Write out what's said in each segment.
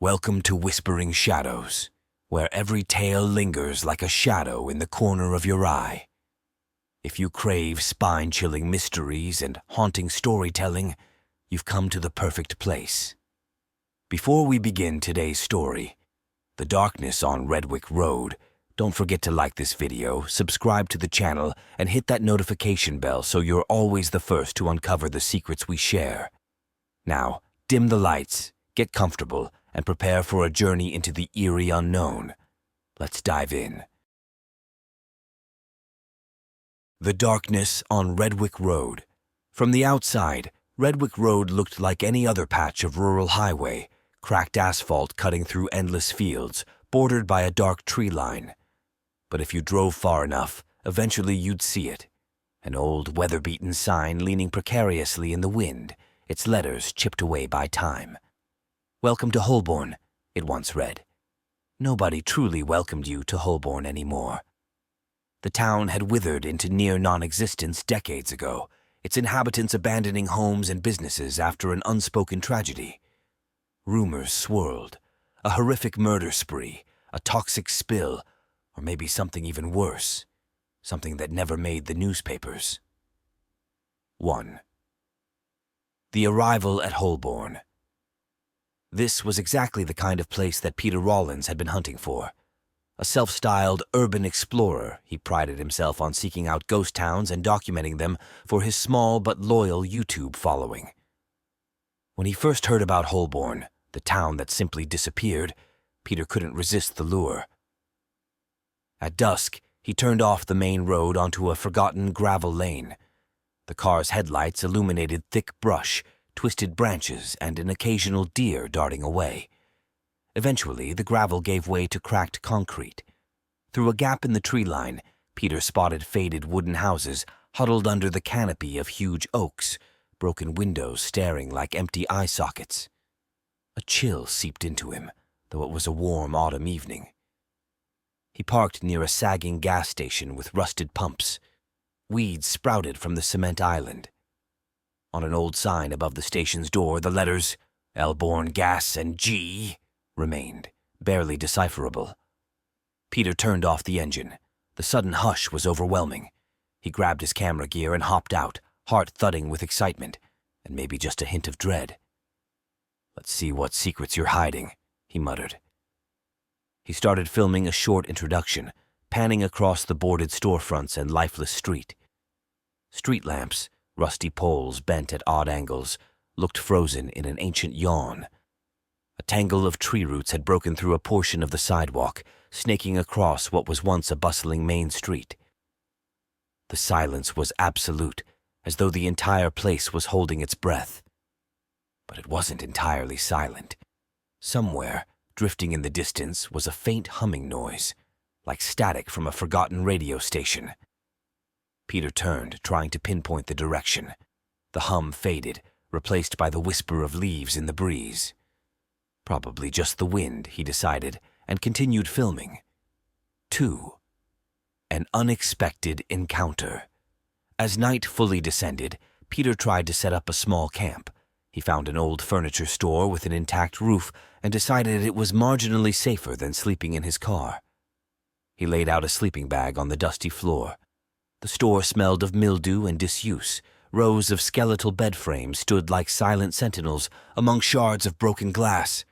Welcome to Whispering Shadows, where every tale lingers like a shadow in the corner of your eye. If you crave spine-chilling mysteries and haunting storytelling, you've come to the perfect place. Before we begin today's story, The Darkness on Redwick Road, don't forget to like this video, subscribe to the channel, and hit that notification bell so you're always the first to uncover the secrets we share. Now, dim the lights, get comfortable, and prepare for a journey into the eerie unknown. Let's dive in. The Darkness on Redwick Road. From the outside, Redwick Road looked like any other patch of rural highway, cracked asphalt cutting through endless fields, bordered by a dark tree line. But if you drove far enough, eventually you'd see it. An old, weather-beaten sign leaning precariously in the wind, its letters chipped away by time. "Welcome to Holborn," it once read. Nobody truly welcomed you to Holborn anymore. The town had withered into near non-existence decades ago, its inhabitants abandoning homes and businesses after an unspoken tragedy. Rumors swirled, a horrific murder spree, a toxic spill, or maybe something even worse, something that never made the newspapers. 1. The arrival at Holborn. This was exactly the kind of place that Peter Rawlins had been hunting for. A self-styled urban explorer, he prided himself on seeking out ghost towns and documenting them for his small but loyal YouTube following. When he first heard about Holborn, the town that simply disappeared, Peter couldn't resist the lure. At dusk, he turned off the main road onto a forgotten gravel lane. The car's headlights illuminated thick brush, twisted branches, and an occasional deer darting away. Eventually, the gravel gave way to cracked concrete. Through a gap in the tree line, Peter spotted faded wooden houses huddled under the canopy of huge oaks, broken windows staring like empty eye sockets. A chill seeped into him, though it was a warm autumn evening. He parked near a sagging gas station with rusted pumps. Weeds sprouted from the cement island. On an old sign above the station's door, the letters Holborn Gas and G remained, barely decipherable. Peter turned off the engine. The sudden hush was overwhelming. He grabbed his camera gear and hopped out, heart thudding with excitement, and maybe just a hint of dread. "Let's see what secrets you're hiding," he muttered. He started filming a short introduction, panning across the boarded storefronts and lifeless street. Street lamps, rusty poles bent at odd angles, looked frozen in an ancient yawn. A tangle of tree roots had broken through a portion of the sidewalk, snaking across what was once a bustling main street. The silence was absolute, as though the entire place was holding its breath. But it wasn't entirely silent. Somewhere, drifting in the distance, was a faint humming noise, like static from a forgotten radio station. Peter turned, trying to pinpoint the direction. The hum faded, replaced by the whisper of leaves in the breeze. Probably just the wind, he decided, and continued filming. 2. An unexpected encounter. As night fully descended, Peter tried to set up a small camp. He found an old furniture store with an intact roof and decided it was marginally safer than sleeping in his car. He laid out a sleeping bag on the dusty floor. The store smelled of mildew and disuse. Rows of skeletal bed frames stood like silent sentinels among shards of broken glass.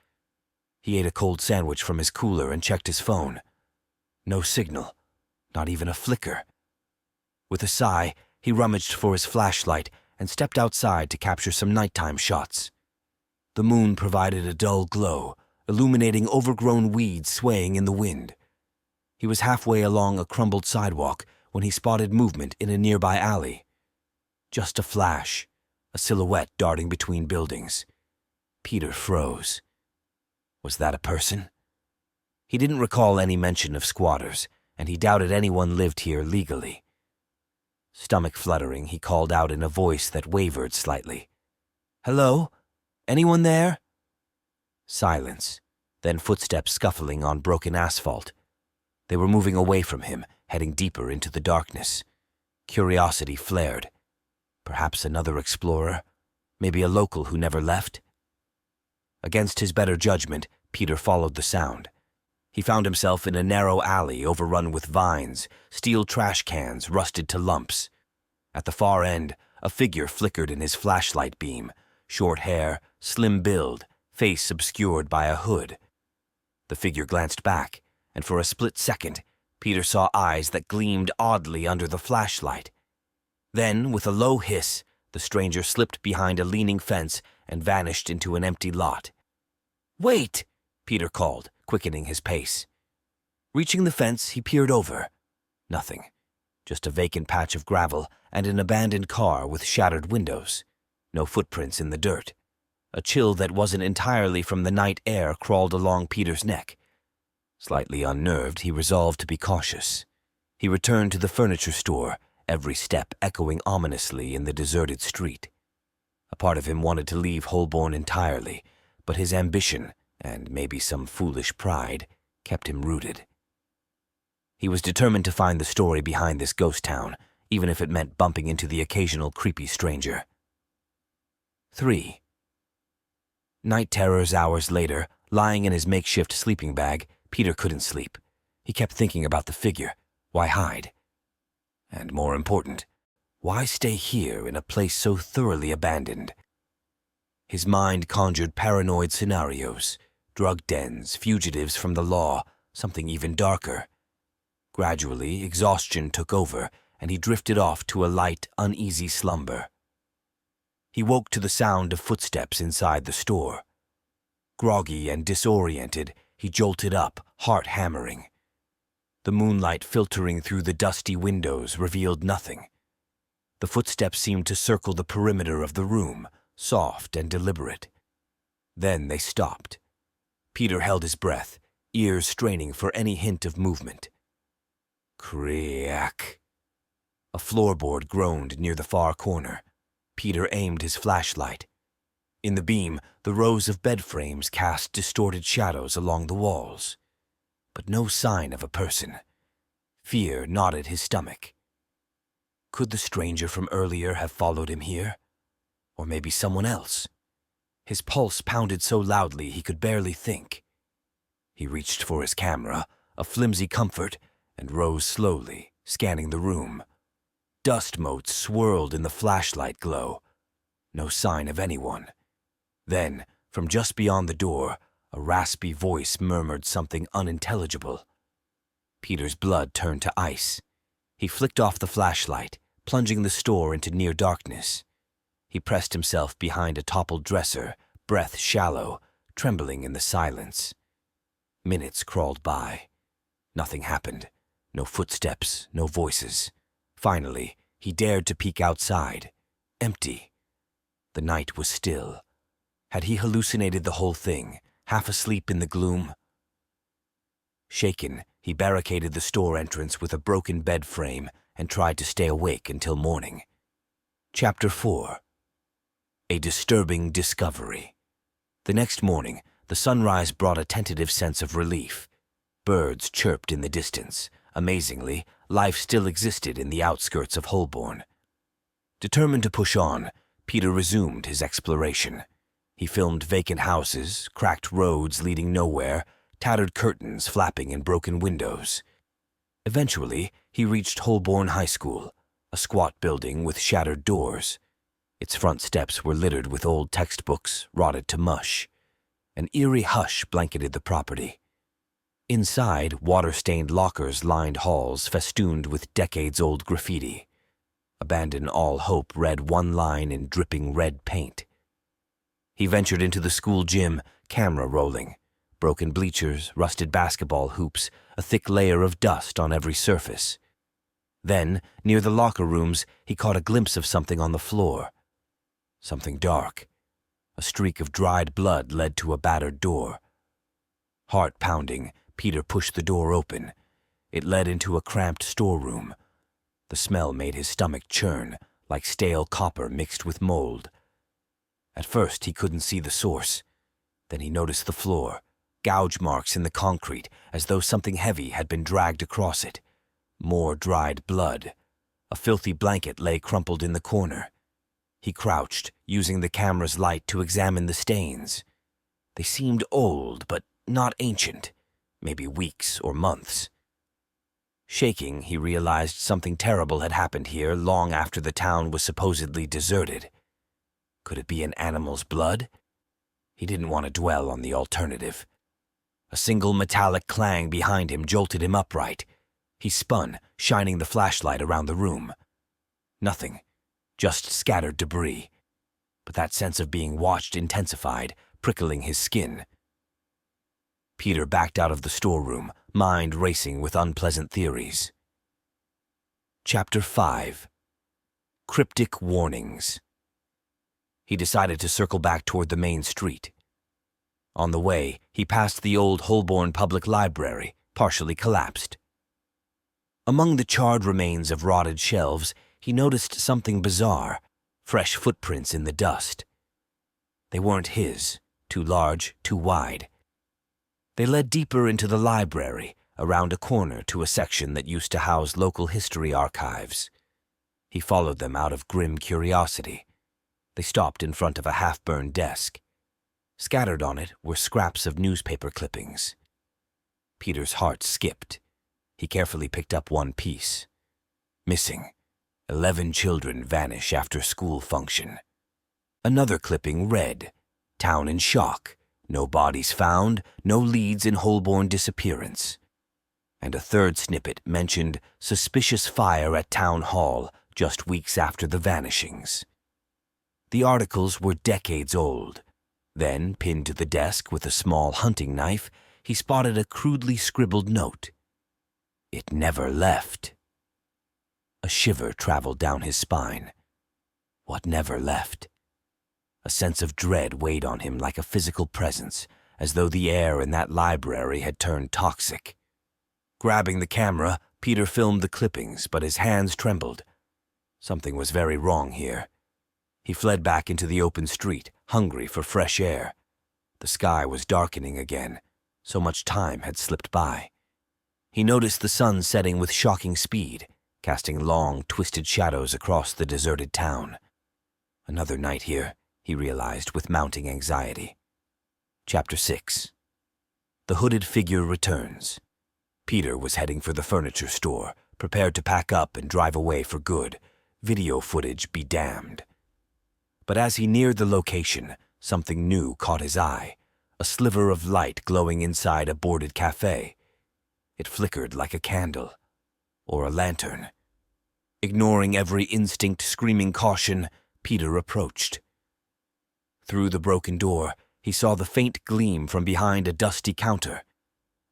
He ate a cold sandwich from his cooler and checked his phone. No signal, not even a flicker. With a sigh, he rummaged for his flashlight and stepped outside to capture some nighttime shots. The moon provided a dull glow, illuminating overgrown weeds swaying in the wind. He was halfway along a crumbled sidewalk when he spotted movement in a nearby alley. Just a flash, a silhouette darting between buildings. Peter froze. Was that a person? He didn't recall any mention of squatters, and he doubted anyone lived here legally. Stomach fluttering, he called out in a voice that wavered slightly. "Hello? Anyone there?" Silence, then footsteps scuffling on broken asphalt. They were moving away from him, heading deeper into the darkness. Curiosity flared. Perhaps another explorer, maybe a local who never left? Against his better judgment, Peter followed the sound. He found himself in a narrow alley overrun with vines, steel trash cans rusted to lumps. At the far end, a figure flickered in his flashlight beam, short hair, slim build, face obscured by a hood. The figure glanced back, and for a split second, Peter saw eyes that gleamed oddly under the flashlight. Then, with a low hiss, the stranger slipped behind a leaning fence and vanished into an empty lot. "Wait!" Peter called, quickening his pace. Reaching the fence, he peered over. Nothing. Just a vacant patch of gravel and an abandoned car with shattered windows. No footprints in the dirt. A chill that wasn't entirely from the night air crawled along Peter's neck. Slightly unnerved, he resolved to be cautious. He returned to the furniture store, every step echoing ominously in the deserted street. A part of him wanted to leave Holborn entirely, but his ambition, and maybe some foolish pride, kept him rooted. He was determined to find the story behind this ghost town, even if it meant bumping into the occasional creepy stranger. 3. Night terrors hours later, lying in his makeshift sleeping bag, Peter couldn't sleep. He kept thinking about the figure. Why hide? And more important, why stay here in a place so thoroughly abandoned? His mind conjured paranoid scenarios, drug dens, fugitives from the law, something even darker. Gradually, exhaustion took over, and he drifted off to a light, uneasy slumber. He woke to the sound of footsteps inside the store. Groggy and disoriented, he jolted up, heart hammering. The moonlight filtering through the dusty windows revealed nothing. The footsteps seemed to circle the perimeter of the room, soft and deliberate. Then they stopped. Peter held his breath, ears straining for any hint of movement. Creak. A floorboard groaned near the far corner. Peter aimed his flashlight. In the beam, the rows of bed frames cast distorted shadows along the walls. But no sign of a person. Fear knotted his stomach. Could the stranger from earlier have followed him here? Or maybe someone else? His pulse pounded so loudly he could barely think. He reached for his camera, a flimsy comfort, and rose slowly, scanning the room. Dust motes swirled in the flashlight glow. No sign of anyone. Then, from just beyond the door, a raspy voice murmured something unintelligible. Peter's blood turned to ice. He flicked off the flashlight, plunging the store into near darkness. He pressed himself behind a toppled dresser, breath shallow, trembling in the silence. Minutes crawled by. Nothing happened. No footsteps, no voices. Finally, he dared to peek outside. Empty. The night was still. Had he hallucinated the whole thing, half asleep in the gloom? Shaken, he barricaded the store entrance with a broken bed frame and tried to stay awake until morning. Chapter 4. A disturbing discovery. The next morning, the sunrise brought a tentative sense of relief. Birds chirped in the distance. Amazingly, life still existed in the outskirts of Holborn. Determined to push on, Peter resumed his exploration. He filmed vacant houses, cracked roads leading nowhere, tattered curtains flapping in broken windows. Eventually, he reached Holborn High School, a squat building with shattered doors. Its front steps were littered with old textbooks, rotted to mush. An eerie hush blanketed the property. Inside, water-stained lockers lined halls festooned with decades-old graffiti. Abandon all hope read one line in dripping red paint. He ventured into the school gym, camera rolling. Broken bleachers, rusted basketball hoops, a thick layer of dust on every surface. Then, near the locker rooms, he caught a glimpse of something on the floor. Something dark. A streak of dried blood led to a battered door. Heart pounding, Peter pushed the door open. It led into a cramped storeroom. The smell made his stomach churn, like stale copper mixed with mold. At first, he couldn't see the source. Then he noticed the floor, gouge marks in the concrete, as though something heavy had been dragged across it. More dried blood. A filthy blanket lay crumpled in the corner. He crouched, using the camera's light to examine the stains. They seemed old, but not ancient, maybe weeks or months. Shaking, he realized something terrible had happened here long after the town was supposedly deserted. Could it be an animal's blood? He didn't want to dwell on the alternative. A single metallic clang behind him jolted him upright. He spun, shining the flashlight around the room. Nothing, just scattered debris. But that sense of being watched intensified, prickling his skin. Peter backed out of the storeroom, mind racing with unpleasant theories. Chapter 5. Cryptic Warnings. He decided to circle back toward the main street. On the way, he passed the old Holborn Public Library, partially collapsed. Among the charred remains of rotted shelves, he noticed something bizarre, fresh footprints in the dust. They weren't his, too large, too wide. They led deeper into the library, around a corner to a section that used to house local history archives. He followed them out of grim curiosity. They stopped in front of a half-burned desk. Scattered on it were scraps of newspaper clippings. Peter's heart skipped. He carefully picked up one piece. Missing. 11 children vanish after school function. Another clipping read, "Town in shock. No bodies found, no leads in Holborn disappearance." And a third snippet mentioned suspicious fire at town hall just weeks after the vanishings. The articles were decades old. Then, pinned to the desk with a small hunting knife, he spotted a crudely scribbled note. It never left. A shiver traveled down his spine. What never left? A sense of dread weighed on him like a physical presence, as though the air in that library had turned toxic. Grabbing the camera, Peter filmed the clippings, but his hands trembled. Something was very wrong here. He fled back into the open street, hungry for fresh air. The sky was darkening again. So much time had slipped by. He noticed the sun setting with shocking speed, casting long, twisted shadows across the deserted town. Another night here, he realized with mounting anxiety. Chapter 6. The hooded figure returns. Peter was heading for the furniture store, prepared to pack up and drive away for good. Video footage be damned. But as he neared the location, something new caught his eye, a sliver of light glowing inside a boarded cafe. It flickered like a candle, or a lantern. Ignoring every instinct screaming caution, Peter approached. Through the broken door, he saw the faint gleam from behind a dusty counter.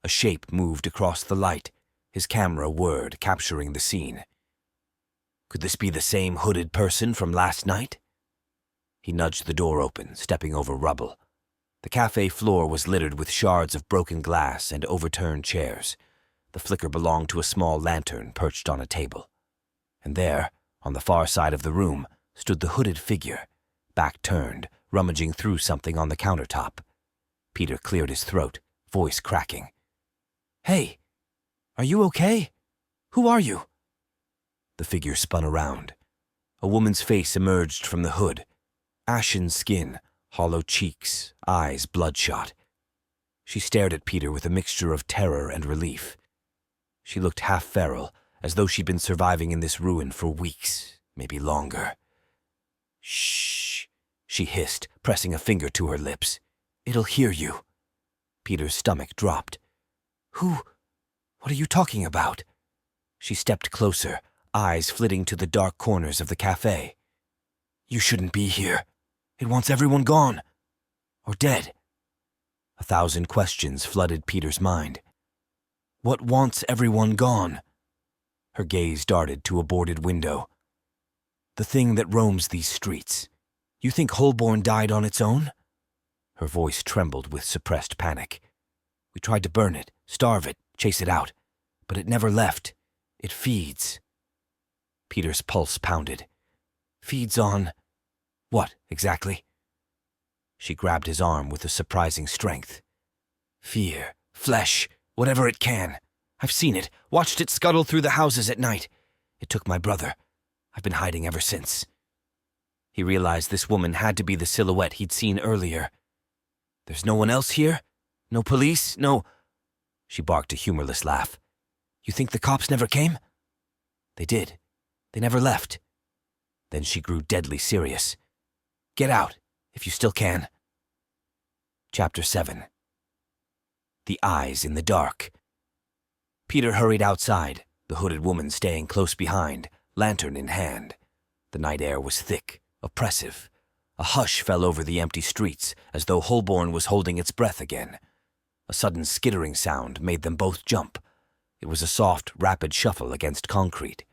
A shape moved across the light, his camera whirred, capturing the scene. Could this be the same hooded person from last night? He nudged the door open, stepping over rubble. The cafe floor was littered with shards of broken glass and overturned chairs. The flicker belonged to a small lantern perched on a table. And there, on the far side of the room, stood the hooded figure, back turned, rummaging through something on the countertop. Peter cleared his throat, voice cracking. "Hey, are you okay? Who are you?" The figure spun around. A woman's face emerged from the hood. Ashen skin, hollow cheeks, eyes bloodshot. She stared at Peter with a mixture of terror and relief. She looked half feral, as though she'd been surviving in this ruin for weeks, maybe longer. "Shh," she hissed, pressing a finger to her lips. "It'll hear you." Peter's stomach dropped. What are you talking about?" She stepped closer, eyes flitting to the dark corners of the cafe. "You shouldn't be here. It wants everyone gone. Or dead." 1,000 questions flooded Peter's mind. What wants everyone gone? Her gaze darted to a boarded window. The thing that roams these streets. You think Holborn died on its own? Her voice trembled with suppressed panic. We tried to burn it, starve it, chase it out, but it never left. It feeds. Peter's pulse pounded. Feeds on... what, exactly? She grabbed his arm with a surprising strength. Fear, flesh, whatever it can. I've seen it, watched it scuttle through the houses at night. It took my brother. I've been hiding ever since. He realized this woman had to be the silhouette he'd seen earlier. There's no one else here? No police? No—" She barked a humorless laugh. "You think the cops never came?" "They did. They never left." Then she grew deadly serious. "Get out, if you still can." Chapter 7. The Eyes in the Dark. Peter hurried outside, the hooded woman staying close behind, lantern in hand. The night air was thick, oppressive. A hush fell over the empty streets, as though Holborn was holding its breath again. A sudden skittering sound made them both jump. It was a soft, rapid shuffle against concrete.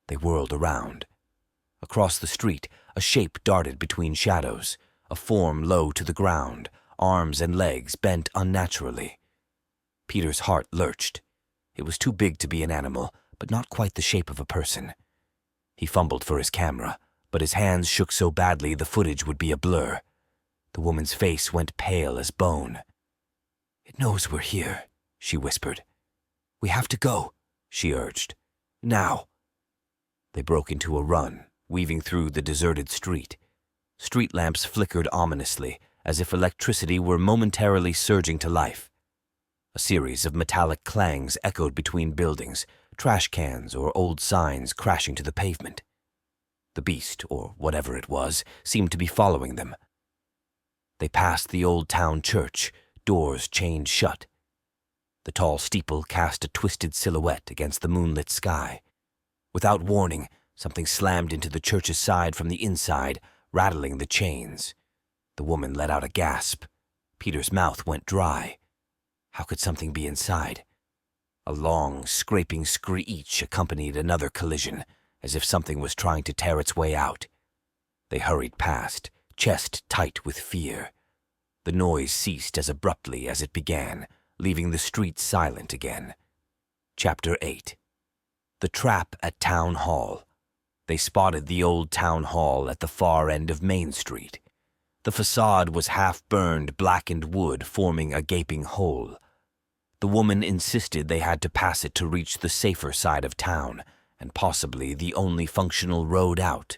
They whirled around. Across the street, a shape darted between shadows, a form low to the ground, arms and legs bent unnaturally. Peter's heart lurched. It was too big to be an animal, but not quite the shape of a person. He fumbled for his camera, but his hands shook so badly the footage would be a blur. The woman's face went pale as bone. "It knows we're here," she whispered. "We have to go," she urged. "Now." They broke into a run, weaving through the deserted street. Street lamps flickered ominously, as if electricity were momentarily surging to life. A series of metallic clangs echoed between buildings, trash cans or old signs crashing to the pavement. The beast, or whatever it was, seemed to be following them. They passed the old town church, doors chained shut. The tall steeple cast a twisted silhouette against the moonlit sky. Without warning, something slammed into the church's side from the inside, rattling the chains. The woman let out a gasp. Peter's mouth went dry. How could something be inside? A long, scraping screech accompanied another collision, as if something was trying to tear its way out. They hurried past, chest tight with fear. The noise ceased as abruptly as it began, leaving the street silent again. Chapter 8. The Trap at Town Hall. They spotted the old town hall at the far end of Main Street. The facade was half-burned, blackened wood forming a gaping hole. The woman insisted they had to pass it to reach the safer side of town, and possibly the only functional road out.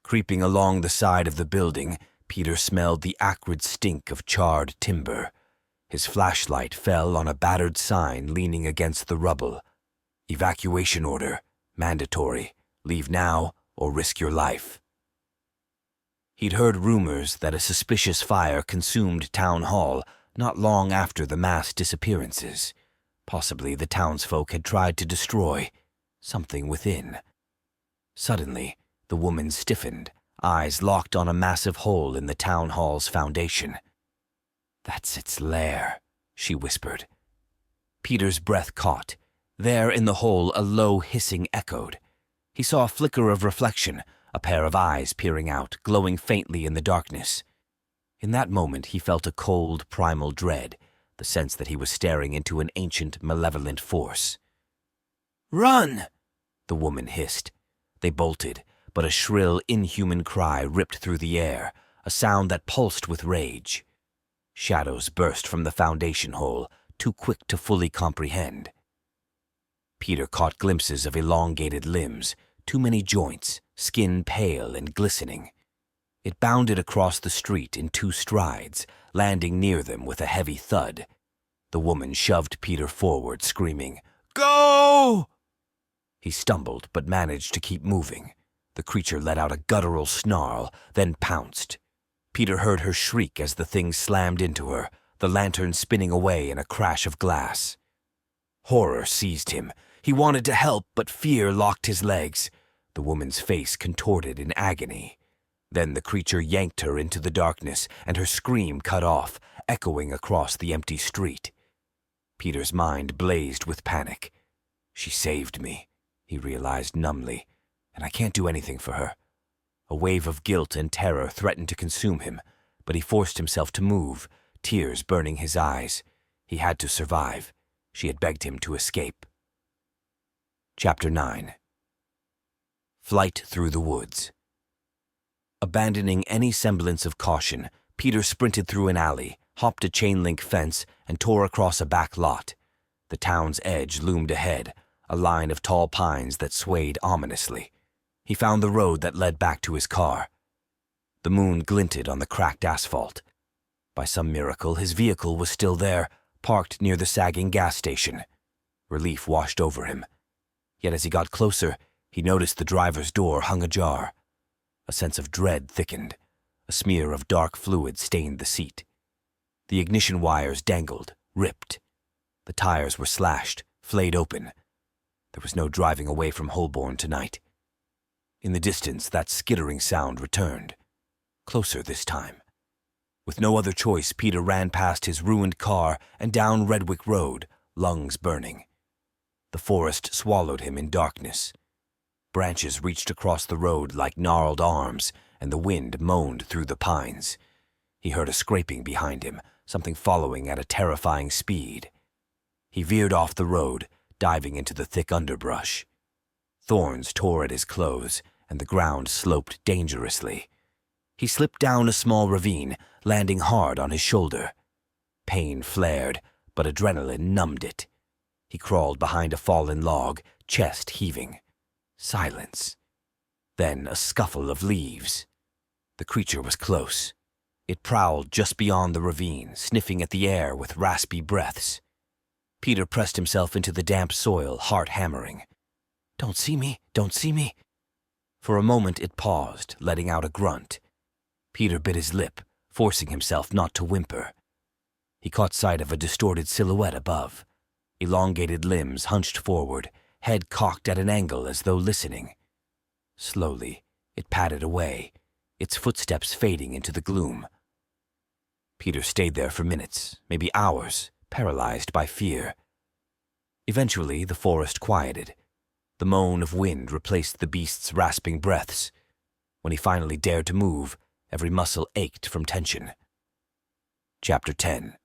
Creeping along the side of the building, Peter smelled the acrid stink of charred timber. His flashlight fell on a battered sign leaning against the rubble. "Evacuation order. Mandatory. Leave now or risk your life." He'd heard rumors that a suspicious fire consumed Town Hall not long after the mass disappearances. Possibly the townsfolk had tried to destroy something within. Suddenly, the woman stiffened, eyes locked on a massive hole in the town hall's foundation. "That's its lair," she whispered. Peter's breath caught. There in the hole a low hissing echoed. He saw a flicker of reflection, a pair of eyes peering out, glowing faintly in the darkness. In that moment he felt a cold, primal dread, the sense that he was staring into an ancient, malevolent force. "Run!" the woman hissed. They bolted, but a shrill, inhuman cry ripped through the air, a sound that pulsed with rage. Shadows burst from the foundation hole, too quick to fully comprehend. Peter caught glimpses of elongated limbs, too many joints, skin pale and glistening. It bounded across the street in 2 strides, landing near them with a heavy thud. The woman shoved Peter forward, screaming, "Go!" He stumbled, but managed to keep moving. The creature let out a guttural snarl, then pounced. Peter heard her shriek as the thing slammed into her, the lantern spinning away in a crash of glass. Horror seized him. He wanted to help, but fear locked his legs. The woman's face contorted in agony. Then the creature yanked her into the darkness, and her scream cut off, echoing across the empty street. Peter's mind blazed with panic. She saved me, he realized numbly, and I can't do anything for her. A wave of guilt and terror threatened to consume him, but he forced himself to move, tears burning his eyes. He had to survive. She had begged him to escape. Chapter 9. Flight through the woods. Abandoning any semblance of caution, Peter sprinted through an alley, hopped a chain-link fence, and tore across a back lot. The town's edge loomed ahead, a line of tall pines that swayed ominously. He found the road that led back to his car. The moon glinted on the cracked asphalt. By some miracle, his vehicle was still there, parked near the sagging gas station. Relief washed over him. Yet as he got closer, he noticed the driver's door hung ajar. A sense of dread thickened. A smear of dark fluid stained the seat. The ignition wires dangled, ripped. The tires were slashed, flayed open. There was no driving away from Holborn tonight. In the distance, that skittering sound returned. Closer this time. With no other choice, Peter ran past his ruined car and down Redwick Road, lungs burning. The forest swallowed him in darkness. Branches reached across the road like gnarled arms, and the wind moaned through the pines. He heard a scraping behind him, something following at a terrifying speed. He veered off the road, diving into the thick underbrush. Thorns tore at his clothes, and the ground sloped dangerously. He slipped down a small ravine, landing hard on his shoulder. Pain flared, but adrenaline numbed it. He crawled behind a fallen log, chest heaving. Silence. Then a scuffle of leaves. The creature was close. It prowled just beyond the ravine, sniffing at the air with raspy breaths. Peter pressed himself into the damp soil, heart hammering. "Don't see me, don't see me." For a moment it paused, letting out a grunt. Peter bit his lip, forcing himself not to whimper. He caught sight of a distorted silhouette above. Elongated limbs hunched forward, head cocked at an angle as though listening. Slowly, it padded away, its footsteps fading into the gloom. Peter stayed there for minutes, maybe hours, paralyzed by fear. Eventually, the forest quieted. The moan of wind replaced the beast's rasping breaths. When he finally dared to move, every muscle ached from tension. Chapter 10.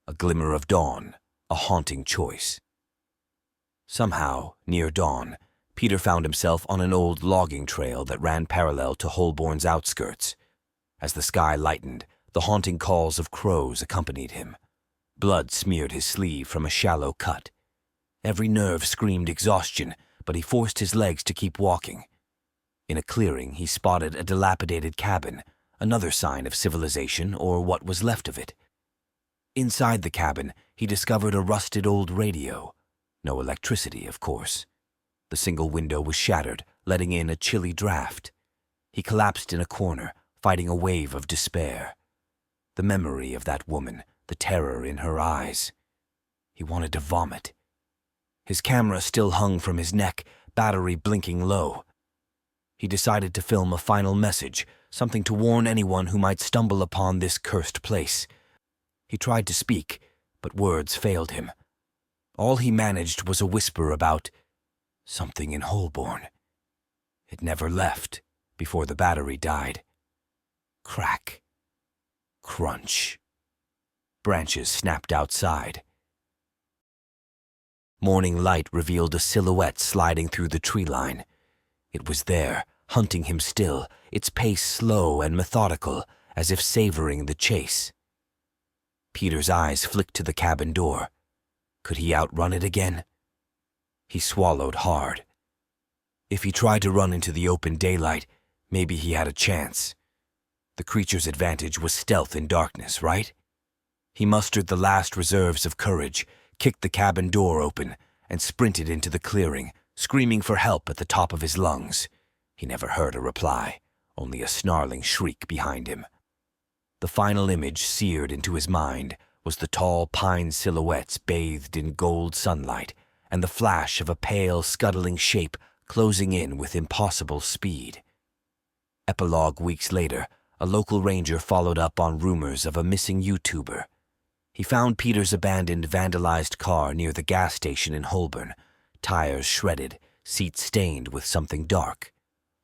A glimmer of dawn, a haunting choice. Somehow, near dawn, Peter found himself on an old logging trail that ran parallel to Holborn's outskirts. As the sky lightened, the haunting calls of crows accompanied him. Blood smeared his sleeve from a shallow cut. Every nerve screamed exhaustion, but he forced his legs to keep walking. In a clearing, he spotted a dilapidated cabin, another sign of civilization or what was left of it. Inside the cabin, he discovered a rusted old radio. No electricity, of course. The single window was shattered, letting in a chilly draft. He collapsed in a corner, fighting a wave of despair. The memory of that woman, the terror in her eyes. He wanted to vomit. His camera still hung from his neck, battery blinking low. He decided to film a final message, something to warn anyone who might stumble upon this cursed place. He tried to speak, but words failed him. All he managed was a whisper about something in Holborn. It never left before the battery died. Crack. Crunch. Branches snapped outside. Morning light revealed a silhouette sliding through the tree line. It was there, hunting him still, its pace slow and methodical, as if savoring the chase. Peter's eyes flicked to the cabin door. Could he outrun it again? He swallowed hard. If he tried to run into the open daylight, maybe he had a chance. The creature's advantage was stealth in darkness, right? He mustered the last reserves of courage, kicked the cabin door open, and sprinted into the clearing, screaming for help at the top of his lungs. He never heard a reply, only a snarling shriek behind him. The final image seared into his mind was the tall pine silhouettes bathed in gold sunlight and the flash of a pale, scuttling shape closing in with impossible speed. Epilogue weeks later, a local ranger followed up on rumors of a missing YouTuber. He found Peter's abandoned, vandalized car near the gas station in Holborn, tires shredded, seats stained with something dark.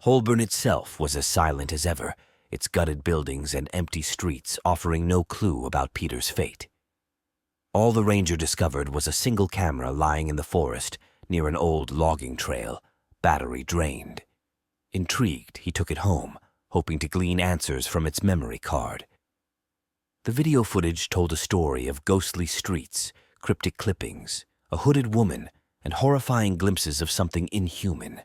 Holborn itself was as silent as ever, its gutted buildings and empty streets offering no clue about Peter's fate. All the ranger discovered was a single camera lying in the forest near an old logging trail, battery drained. Intrigued, he took it home, hoping to glean answers from its memory card. The video footage told a story of ghostly streets, cryptic clippings, a hooded woman, and horrifying glimpses of something inhuman.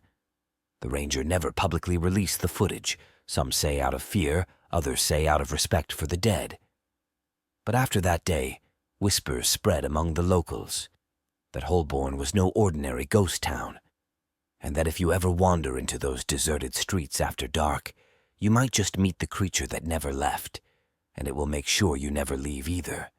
The ranger never publicly released the footage, some say out of fear, others say out of respect for the dead. But after that day, whispers spread among the locals that Holborn was no ordinary ghost town, and that if you ever wander into those deserted streets after dark, you might just meet the creature that never left, and it will make sure you never leave either.